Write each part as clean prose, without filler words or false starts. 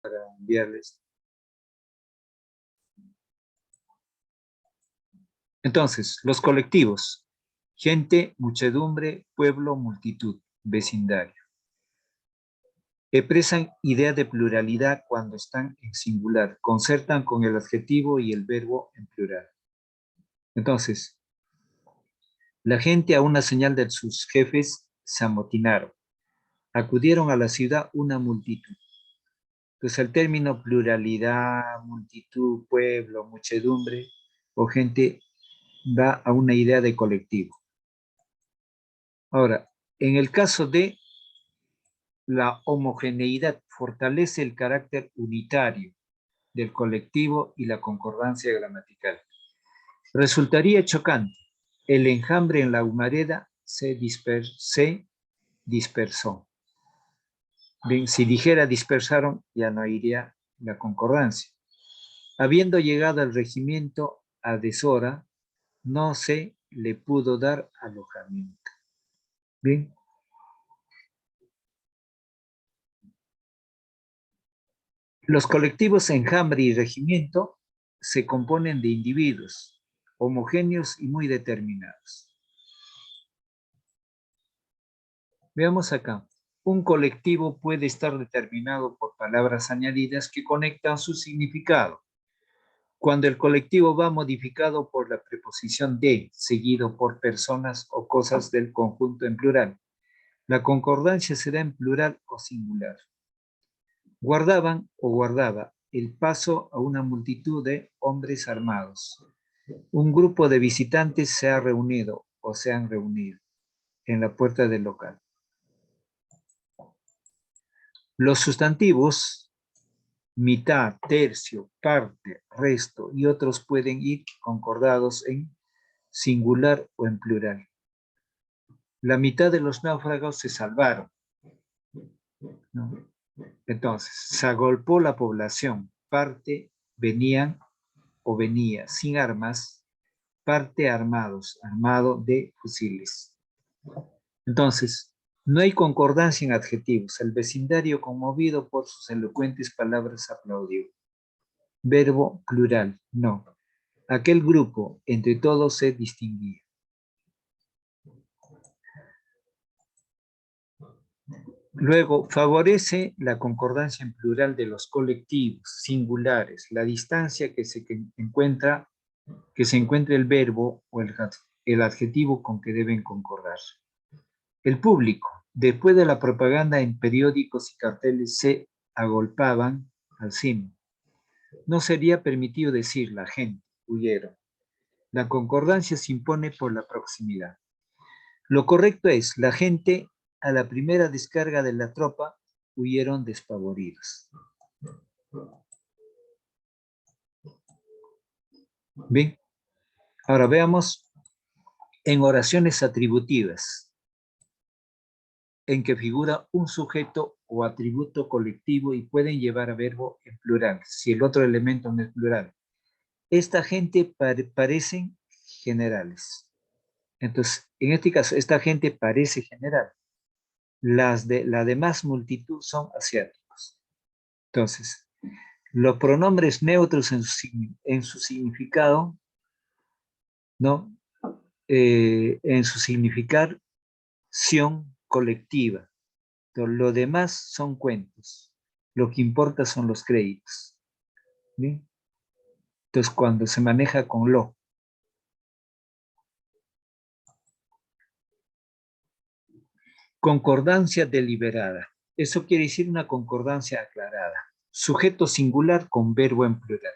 para enviarles. Entonces, los colectivos: gente, muchedumbre, pueblo, multitud, vecindario. Expresan idea de pluralidad cuando están en singular, concertan con el adjetivo y el verbo en plural. Entonces, la gente, a una señal de sus jefes, se amotinaron. Acudieron a la ciudad una multitud. Entonces, el término pluralidad, multitud, pueblo, muchedumbre o gente da a una idea de colectivo. Ahora, en el caso de la homogeneidad, fortalece el carácter unitario del colectivo y la concordancia gramatical. Resultaría chocante. El enjambre en la humareda se dispersó. Bien, si dijera dispersaron, ya no iría la concordancia. Habiendo llegado al regimiento a deshora, no se le pudo dar alojamiento. Bien. Los colectivos enjambre y regimiento se componen de individuos homogéneos y muy determinados. Veamos acá. Un colectivo puede estar determinado por palabras añadidas que conectan su significado. Cuando el colectivo va modificado por la preposición de, seguido por personas o cosas del conjunto en plural, la concordancia será en plural o singular. Guardaban o guardaba el paso a una multitud de hombres armados. Un grupo de visitantes se ha reunido o se han reunido en la puerta del local. Los sustantivos mitad, tercio, parte, resto y otros pueden ir concordados en singular o en plural. La mitad de los náufragos se salvaron, ¿no? Entonces, se agolpó la población, parte venían o venía sin armas, parte armados, armado de fusiles. Entonces, no hay concordancia en adjetivos. El vecindario, conmovido por sus elocuentes palabras, aplaudió. Verbo plural, no. Aquel grupo, entre todos, se distinguía. Luego, favorece la concordancia en plural de los colectivos, singulares, la distancia que se encuentra el verbo o el adjetivo con que deben concordar. El público, después de la propaganda en periódicos y carteles, se agolpaban al cine. No sería permitido decir la gente, huyeron. La concordancia se impone por la proximidad. Lo correcto es, la gente, a la primera descarga de la tropa, huyeron despavoridos. Bien, ahora veamos en oraciones atributivas, en que figura un sujeto o atributo colectivo y pueden llevar a verbo en plural, si el otro elemento no es plural. Esta gente parecen generales. Entonces, en este caso, esta gente parece general. La demás multitud son asiáticos. Entonces, los pronombres neutros en su significado, ¿no? En su significación colectiva. Entonces, lo demás son cuentos. Lo que importa son los créditos. ¿Bien? Entonces, cuando se maneja con lo. Concordancia deliberada. Eso quiere decir una concordancia aclarada. Sujeto singular con verbo en plural.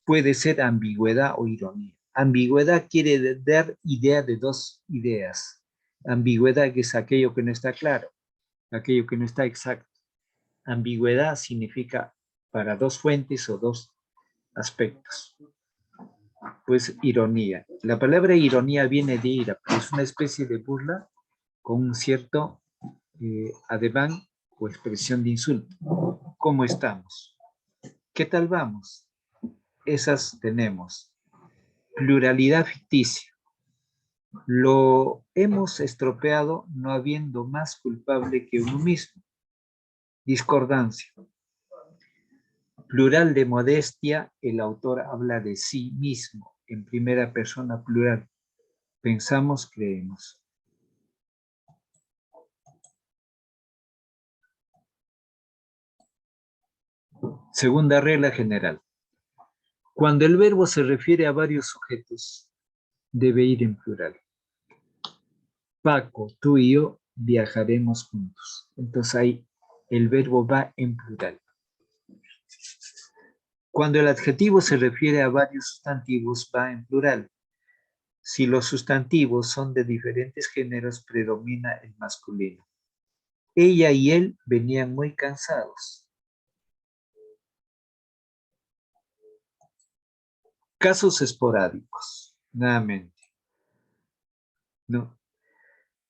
Puede ser ambigüedad o ironía. Ambigüedad quiere dar idea de dos ideas. Ambigüedad, que es aquello que no está claro, aquello que no está exacto. Ambigüedad significa para dos fuentes o dos aspectos. Pues ironía. La palabra ironía viene de ira, pero es una especie de burla con un cierto ademán o expresión de insulto. ¿Cómo estamos? ¿Qué tal vamos? Esas tenemos. Pluralidad ficticia. Lo hemos estropeado no habiendo más culpable que uno mismo. Discordancia. Plural de modestia, el autor habla de sí mismo, en primera persona plural. Pensamos, creemos. Segunda regla general. Cuando el verbo se refiere a varios sujetos, debe ir en plural. Paco, tú y yo viajaremos juntos. Entonces ahí el verbo va en plural. Cuando el adjetivo se refiere a varios sustantivos, va en plural. Si los sustantivos son de diferentes géneros, predomina el masculino. Ella y él venían muy cansados. Casos esporádicos, nuevamente. No.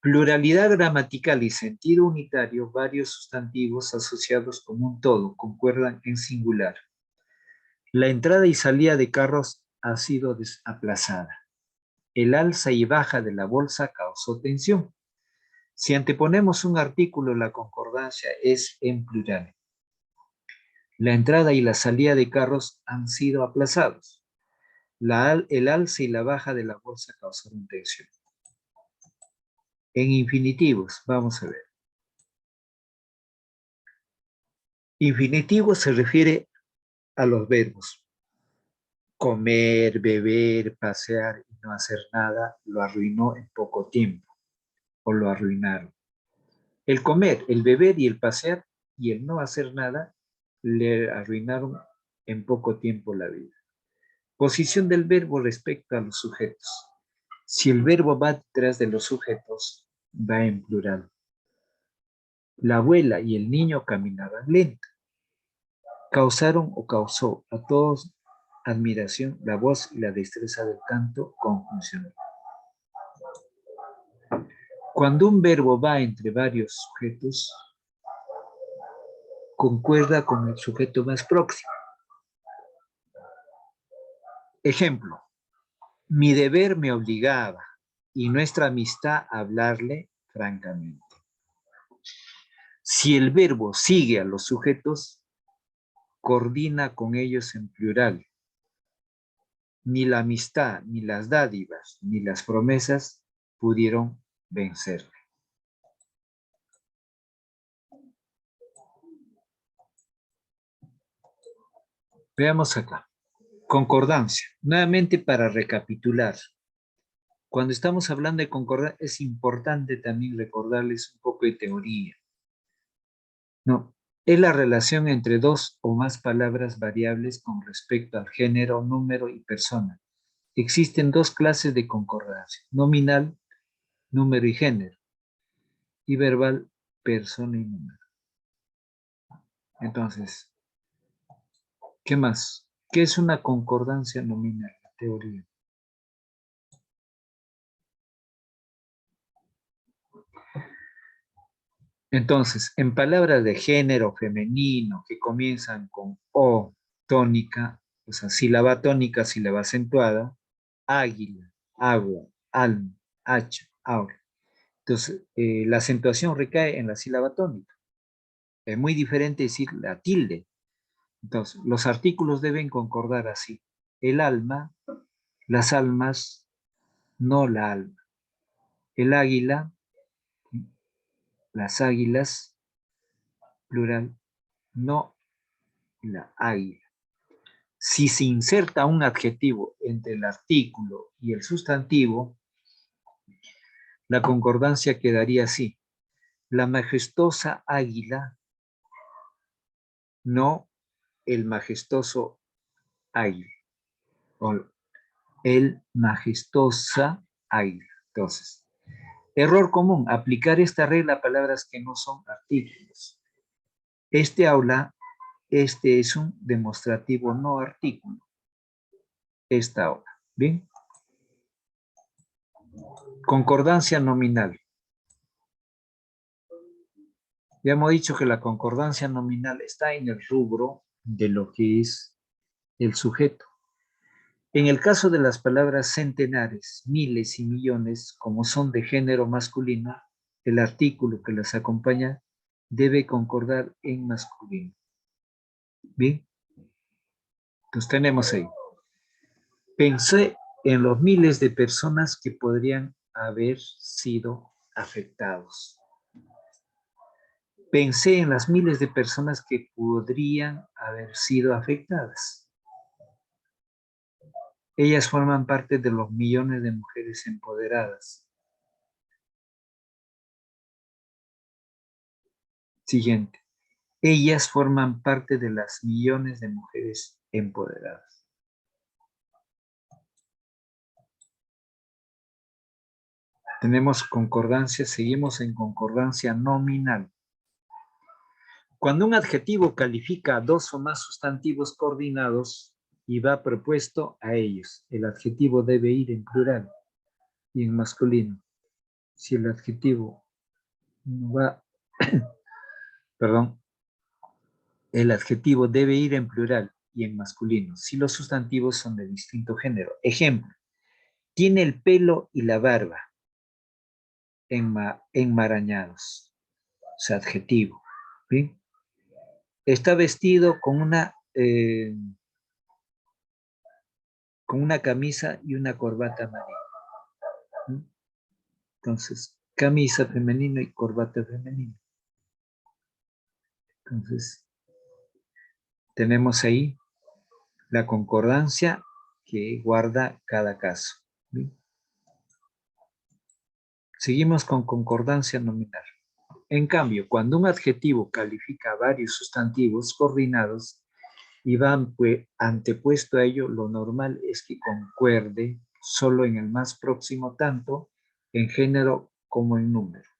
Pluralidad gramatical y sentido unitario, varios sustantivos asociados como un todo, concuerdan en singular. La entrada y salida de carros ha sido aplazada. El alza y baja de la bolsa causó tensión. Si anteponemos un artículo, la concordancia es en plural. La entrada y la salida de carros han sido aplazados. El alza y la baja de la bolsa causaron tensión. En infinitivos, vamos a ver. Infinitivo se refiere a los verbos. Comer, beber, pasear y no hacer nada lo arruinó en poco tiempo, o lo arruinaron. El comer, el beber y el pasear y el no hacer nada le arruinaron en poco tiempo la vida. Posición del verbo respecto a los sujetos. Si el verbo va detrás de los sujetos, va en plural. La abuela y el niño caminaban lento. Causaron o causó a todos admiración la voz y la destreza del canto conjuncional. Cuando un verbo va entre varios sujetos, concuerda con el sujeto más próximo. Ejemplo, mi deber me obligaba y nuestra amistad a hablarle francamente. Si el verbo sigue a los sujetos, coordina con ellos en plural. Ni la amistad, ni las dádivas, ni las promesas pudieron vencerle. Veamos acá. Concordancia. Nuevamente para recapitular. Cuando estamos hablando de concordancia es importante también recordarles un poco de teoría. No, es la relación entre dos o más palabras variables con respecto al género, número y persona. Existen dos clases de concordancia, nominal, número y género, y verbal, persona y número. Entonces, ¿qué más? ¿Qué es una concordancia nominal? La teoría. Entonces, en palabras de género femenino que comienzan con O tónica, o sea, sílaba tónica, sílaba acentuada, águila, agua, alma, hacha, aura. Entonces, la acentuación recae en la sílaba tónica. Es muy diferente decir la tilde. Entonces, los artículos deben concordar así. El alma, las almas, no la alma. El águila, las águilas, plural, no la águila. Si se inserta un adjetivo entre el artículo y el sustantivo, la concordancia quedaría así. La majestuosa águila, no el majestuoso águila. O el majestuosa águila. Entonces, error común, aplicar esta regla a palabras que no son artículos. Este es un demostrativo no artículo. Esta aula. ¿Bien? Concordancia nominal. Ya hemos dicho que la concordancia nominal está en el rubro de lo que es el sujeto. En el caso de las palabras centenares, miles y millones, como son de género masculino, el artículo que las acompaña debe concordar en masculino. Bien. Entonces tenemos ahí. Pensé en los miles de personas que podrían haber sido afectados. Pensé en las miles de personas que podrían haber sido afectadas. Ellas forman parte de los millones de mujeres empoderadas. Siguiente. Ellas forman parte de las millones de mujeres empoderadas. Tenemos concordancia, seguimos en concordancia nominal. Cuando un adjetivo califica a dos o más sustantivos coordinados y va propuesto a ellos, el adjetivo debe ir en plural y en masculino. Si el adjetivo va, perdón, el adjetivo debe ir en plural y en masculino si los sustantivos son de distinto género. Ejemplo, tiene el pelo y la barba enmarañados. O sea, adjetivo. ¿Sí? Está vestido con una camisa y una corbata amarilla. ¿Sí? Entonces, camisa femenina y corbata femenina. Entonces, tenemos ahí la concordancia que guarda cada caso. ¿Sí? Seguimos con concordancia nominal. En cambio, cuando un adjetivo califica a varios sustantivos coordinados y va antepuesto a ello, lo normal es que concuerde solo en el más próximo, tanto en género como en número.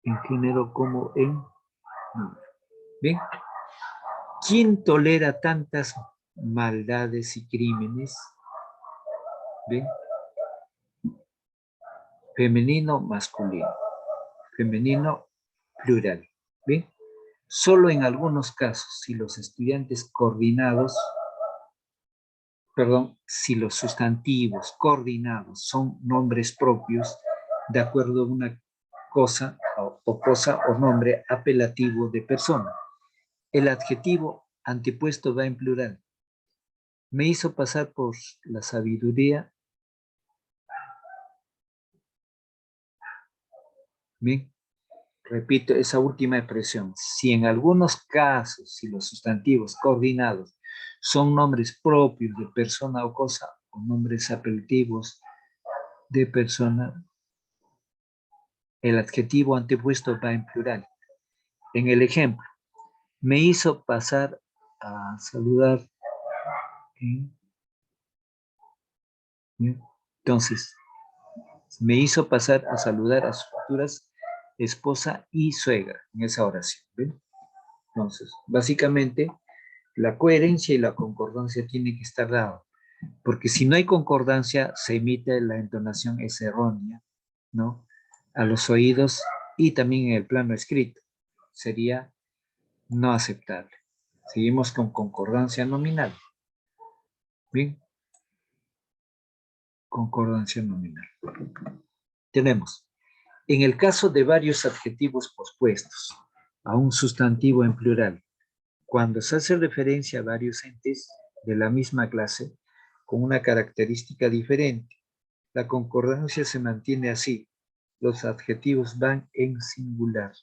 En género como en número. ¿Bien? ¿Quién tolera tantas maldades y crímenes? ¿Bien? Femenino, masculino. Femenino, plural. ¿Bien? Solo en algunos casos, si los estudiantes coordinados, si los sustantivos coordinados son nombres propios, de acuerdo a una cosa o nombre apelativo de persona. El adjetivo antepuesto va en plural. Me hizo pasar por la sabiduría. Bien, repito esa última expresión. Si en algunos casos, si los sustantivos coordinados son nombres propios de persona o cosa, o nombres apelativos de persona, el adjetivo antepuesto va en plural. En el ejemplo, me hizo pasar a saludar. Entonces, me hizo pasar a saludar a sus futuras esposa y suegra en esa oración. ¿Ven? Entonces, básicamente, la coherencia y la concordancia tienen que estar dadas, porque si no hay concordancia, se emite la entonación es errónea, ¿no? A los oídos y también en el plano escrito. Sería no aceptable. Seguimos con concordancia nominal. Bien, concordancia nominal. Tenemos, en el caso de varios adjetivos pospuestos a un sustantivo en plural, cuando se hace referencia a varios entes de la misma clase con una característica diferente, la concordancia se mantiene así. Los adjetivos van en singular.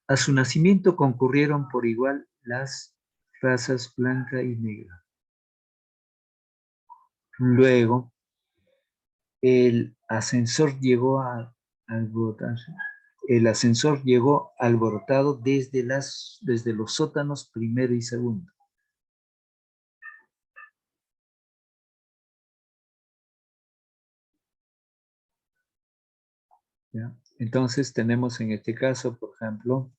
A su nacimiento concurrieron por igual las razas blanca y negra. Luego, el ascensor llegó a alborotarse. El ascensor llegó alborotado desde los sótanos primero y segundo. ¿Ya? Entonces tenemos en este caso, por ejemplo,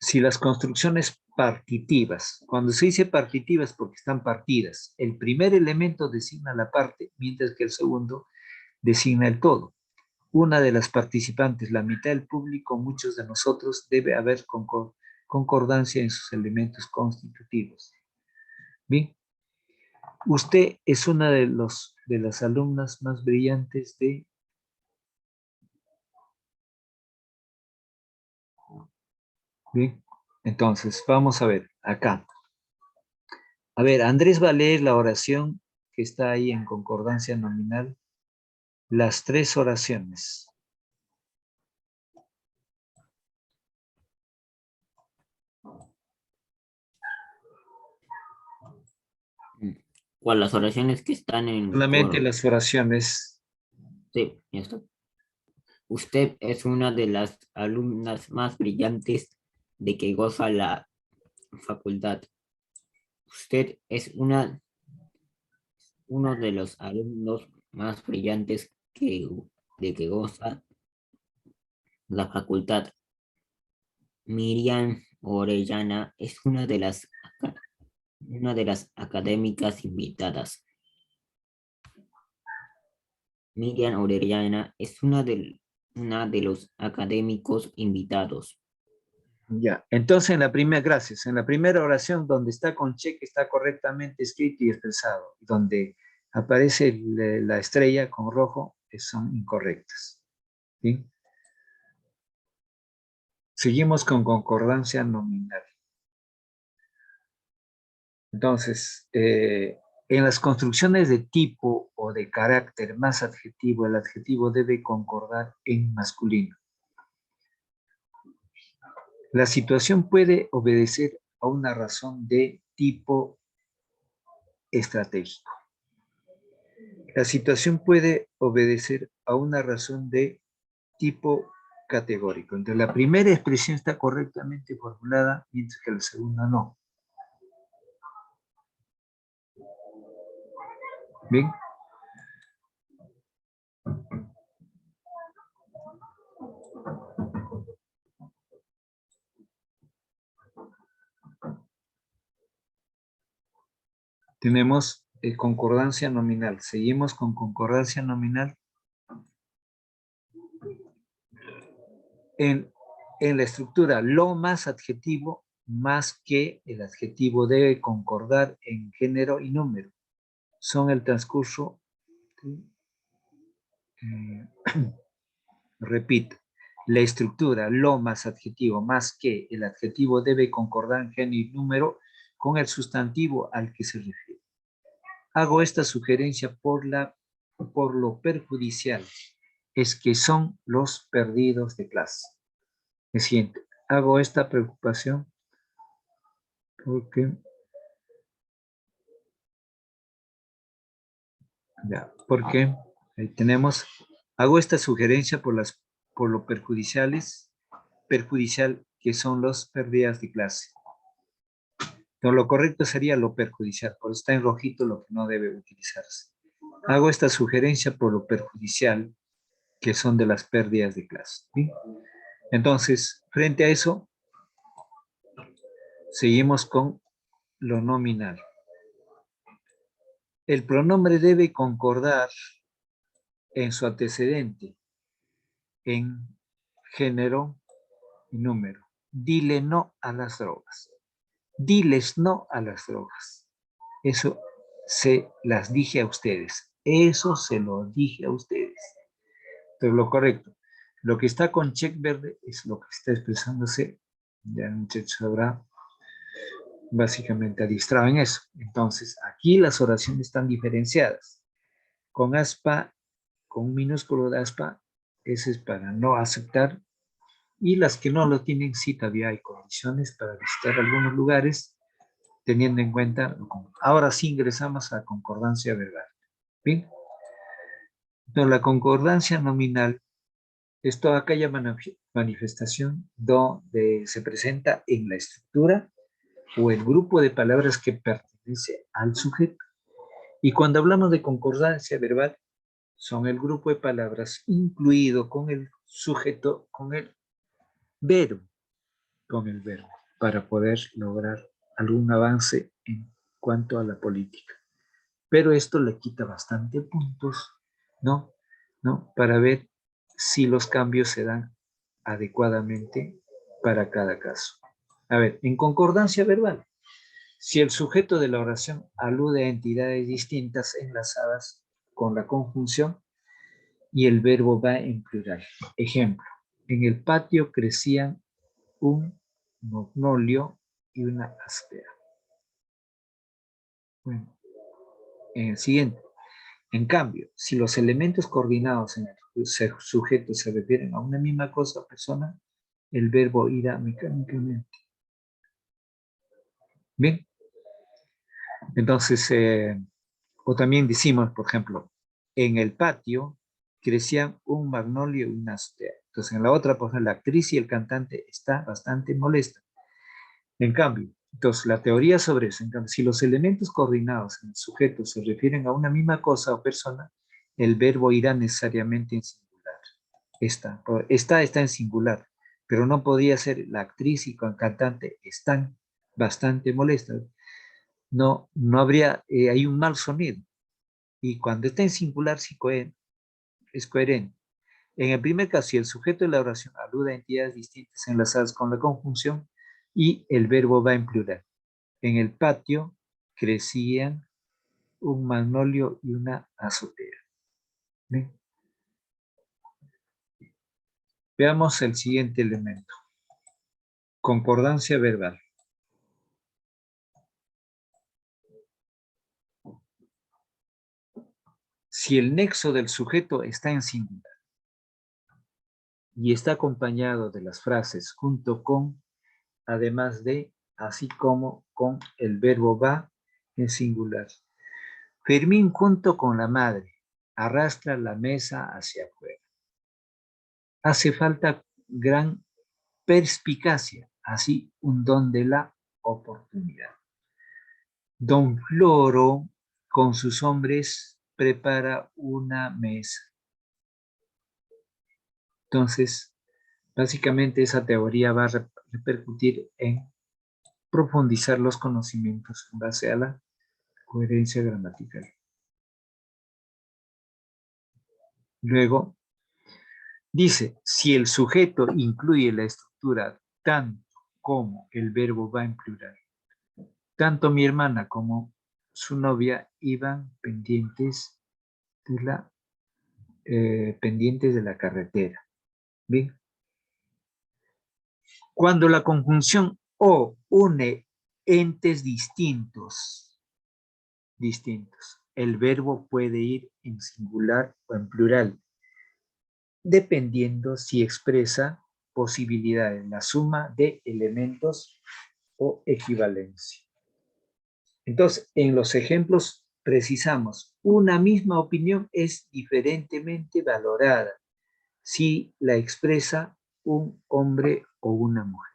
si las construcciones partitivas, cuando se dice partitivas porque están partidas, el primer elemento designa la parte, mientras que el segundo designa el todo. Una de las participantes, la mitad del público, muchos de nosotros, debe haber concordancia en sus elementos constitutivos. Bien, usted es una de las alumnas más brillantes de Bien, entonces vamos a ver acá. A ver, Andrés va a leer la oración que está ahí en concordancia nominal, las tres oraciones. ¿Cuál? Las oraciones que están Solamente las oraciones. Sí, ya está. Usted es una de las alumnas más brillantes de que goza la facultad. Usted es uno de los alumnos más brillantes de que goza la facultad. Miriam Orellana es una de las académicas invitadas. Miriam Orellana es una de los académicos invitados. Ya, entonces en la primera, gracias, en la primera oración donde está con cheque está correctamente escrito y expresado, donde aparece la estrella con rojo, son incorrectas. ¿Sí? Seguimos con concordancia nominal. Entonces, en las construcciones de tipo o de carácter más adjetivo, el adjetivo debe concordar en masculino. La situación puede obedecer a una razón de tipo estratégico. La situación puede obedecer a una razón de tipo categórico. Entonces, la primera expresión está correctamente formulada, mientras que la segunda no. Bien. Tenemos concordancia nominal. Seguimos con concordancia nominal. En, en la estructura, lo más adjetivo, más que el adjetivo debe concordar en género y número. Son el transcurso, repito, la estructura, lo más adjetivo, más que el adjetivo debe concordar en género y número con el sustantivo al que se refiere. Hago esta sugerencia por lo perjudicial, es que son los perdidos de clase. Me siento, hago esta preocupación porque, ya, porque ahí tenemos, hago esta sugerencia por lo perjudicial que son los pérdidas de clase. Entonces, lo correcto sería lo perjudicial, por eso está en rojito lo que no debe utilizarse. Hago esta sugerencia por lo perjudicial que son de las pérdidas de clase. ¿Sí? Entonces, frente a eso, seguimos con lo nominal. El pronombre debe concordar en su antecedente, en género y número. Dile no a las drogas. Diles no a las drogas. Eso se las dije a ustedes. Eso se lo dije a ustedes. Entonces, lo correcto. Lo que está con check verde es lo que está expresándose. Ya el muchacho sabrá básicamente adiestrado en eso. Entonces, aquí las oraciones están diferenciadas. Con aspa, con un minúsculo de aspa, ese es para no aceptar. Y las que no lo tienen, sí todavía hay condiciones para visitar algunos lugares, teniendo en cuenta. Ahora sí ingresamos a concordancia verbal. ¿Bien? Entonces, la concordancia nominal es toda aquella manifestación donde se presenta en la estructura o el grupo de palabras que pertenece al sujeto. Y cuando hablamos de concordancia verbal, son el grupo de palabras incluido con el sujeto, verbo, con el verbo, para poder lograr algún avance en cuanto a la política. Pero esto le quita bastante puntos, ¿no? ¿No? Para ver si los cambios se dan adecuadamente para cada caso. A ver, en concordancia verbal, si el sujeto de la oración alude a entidades distintas enlazadas con la conjunción y el verbo va en plural. Ejemplo, en el patio crecían un magnolio y una áspera. Bueno, en el siguiente. En cambio, si los elementos coordinados en el sujeto se refieren a una misma cosa o persona, el verbo irá mecánicamente. Bien, entonces, o también decimos, por ejemplo, en el patio crecían un magnolio y una azotea. Entonces, en la otra, por ejemplo, la actriz y el cantante está bastante molesta. En cambio, entonces, la teoría sobre eso, en cambio, si los elementos coordinados en el sujeto se refieren a una misma cosa o persona, el verbo irá necesariamente en singular. Está en singular, pero no podía ser la actriz y el cantante están bastante molestas. No, no habría, hay un mal sonido. Y cuando está en singular, sí es coherente. En el primer caso, si el sujeto de la oración alude a entidades distintas enlazadas con la conjunción y el verbo va en plural. En el patio crecían un magnolio y una azotea. ¿Bien? Veamos el siguiente elemento. Concordancia verbal. Si el nexo del sujeto está en singular y está acompañado de las frases junto con, además de, así como con el verbo va en singular. Fermín junto con la madre arrastra la mesa hacia afuera. Hace falta gran perspicacia, así un don de la oportunidad. Don Floro con sus hombres prepara una mesa. Entonces, básicamente esa teoría va a repercutir en profundizar los conocimientos en base a la coherencia gramatical. Luego, dice, si el sujeto incluye la estructura tanto como el verbo va en plural, tanto mi hermana como su novia iban pendientes de la carretera. ¿Bien? Cuando la conjunción o une entes distintos, el verbo puede ir en singular o en plural, dependiendo si expresa posibilidades, la suma de elementos o equivalencia. Entonces, en los ejemplos precisamos, una misma opinión es diferentemente valorada si la expresa un hombre o una mujer.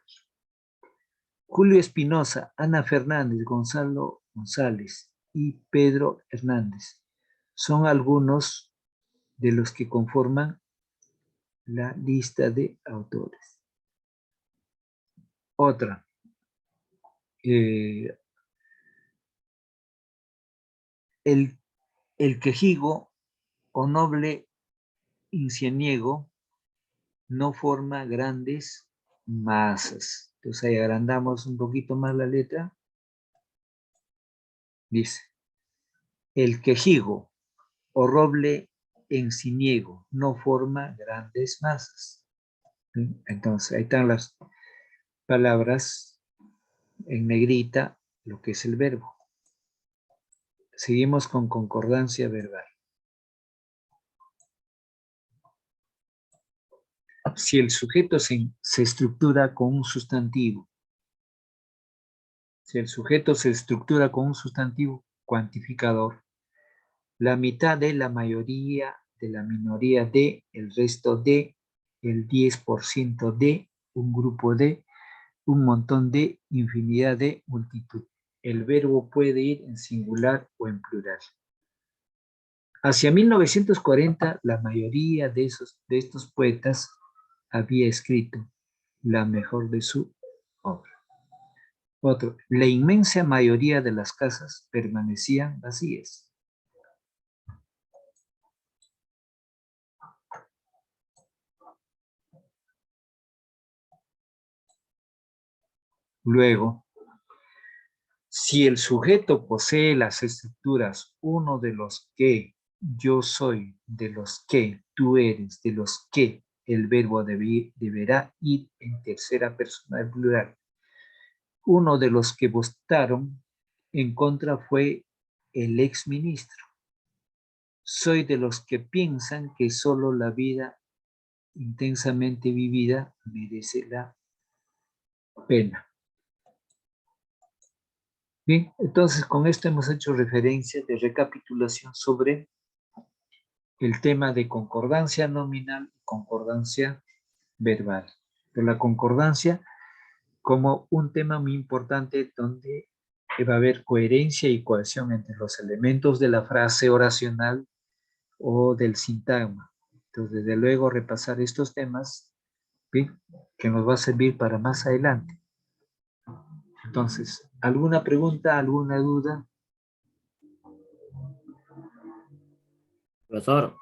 Julio Espinosa, Ana Fernández, Gonzalo González y Pedro Hernández son algunos de los que conforman la lista de autores. Otra. El quejigo o noble inceniego no forma grandes masas. Entonces ahí agrandamos un poquito más la letra. Dice, el quejigo o roble enciniego no forma grandes masas. Entonces ahí están las palabras en negrita, lo que es el verbo. Seguimos con concordancia verbal. Si el sujeto se estructura con un sustantivo, si el sujeto se estructura con un sustantivo cuantificador, la mitad de la mayoría de la minoría de, el resto de, el 10% de, un grupo de, un montón de, infinidad de, multitud. El verbo puede ir en singular o en plural. Hacia 1940, la mayoría de estos poetas había escrito la mejor de su obra. Otro, la inmensa mayoría de las casas permanecían vacías. Luego, si el sujeto posee las estructuras, uno de los que, yo soy, de los que, tú eres, de los que, el verbo deberá ir en tercera persona del plural. uno de los que votaron en contra fue el exministro. Soy de los que piensan que solo la vida intensamente vivida merece la pena. Bien, entonces con esto hemos hecho referencia de recapitulación sobre el tema de concordancia nominal y concordancia verbal. De la concordancia como un tema muy importante donde va a haber coherencia y cohesión entre los elementos de la frase oracional o del sintagma. Entonces, desde luego, repasar estos temas, ¿bien?, que nos va a servir para más adelante. Entonces, ¿alguna pregunta, alguna duda? Profesor,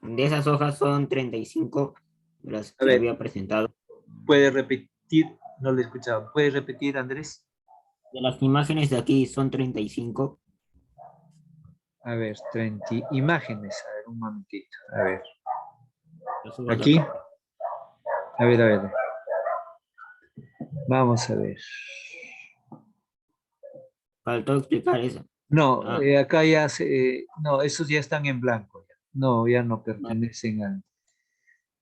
de esas hojas son 35 las A que ver, había presentado. ¿puede repetir? No lo he escuchado. ¿Puede repetir, Andrés? De las imágenes de aquí son 35. A ver, 30 imágenes. A ver, un momentito. A ver, Las hojas de aquí. acá. A ver, a ver. Vamos a ver. Faltó explicar eso. No, Ah, acá ya no, esos ya están en blanco. Ya. No, ya no no, pertenecen al...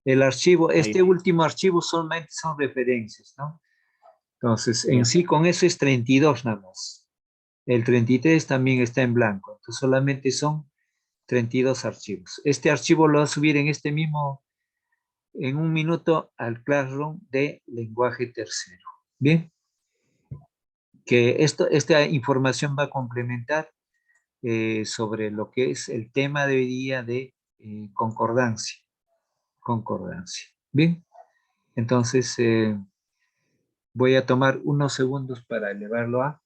El archivo, ahí. este último archivo solamente son referencias, ¿no? Entonces, en Ya. sí, con eso es 32 nada más. El 33 también está en blanco. Entonces, solamente son 32 archivos. Este archivo lo va a subir en un minuto al Classroom de lenguaje tercero. Bien, que esta información va a complementar sobre lo que es el tema de hoy día de concordancia. Concordancia. Bien, entonces voy a tomar unos segundos para elevarlo a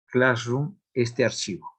Classroom, este archivo.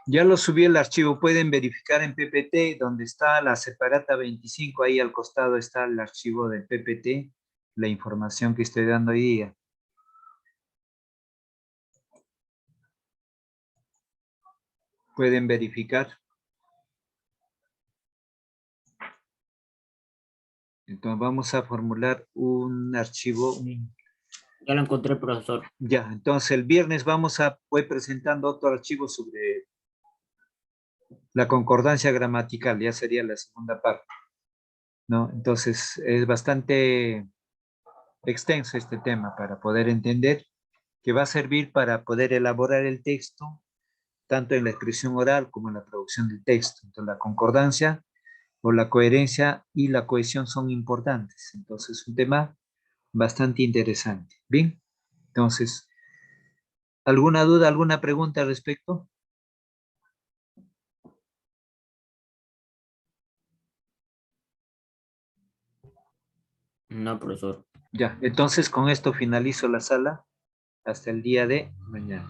Ya lo subí el archivo. Pueden verificar en PPT donde está la separata 25. Ahí al costado está el archivo de PPT, la información que estoy dando hoy día. Pueden verificar. Entonces vamos a formular un archivo, Ya lo encontré, profesor. Ya, entonces el viernes voy presentando otro archivo sobre la concordancia gramatical, ya sería la segunda parte, ¿no? Entonces es bastante extenso este tema para poder entender que va a servir para poder elaborar el texto, tanto en la expresión oral como en la producción del texto. Entonces la concordancia o la coherencia y la cohesión son importantes. Entonces un tema bastante interesante. Bien, entonces, ¿alguna duda, alguna pregunta al respecto? No, profesor. Ya, entonces con esto finalizo la sala hasta el día de mañana.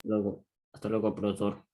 Luego, hasta luego, profesor.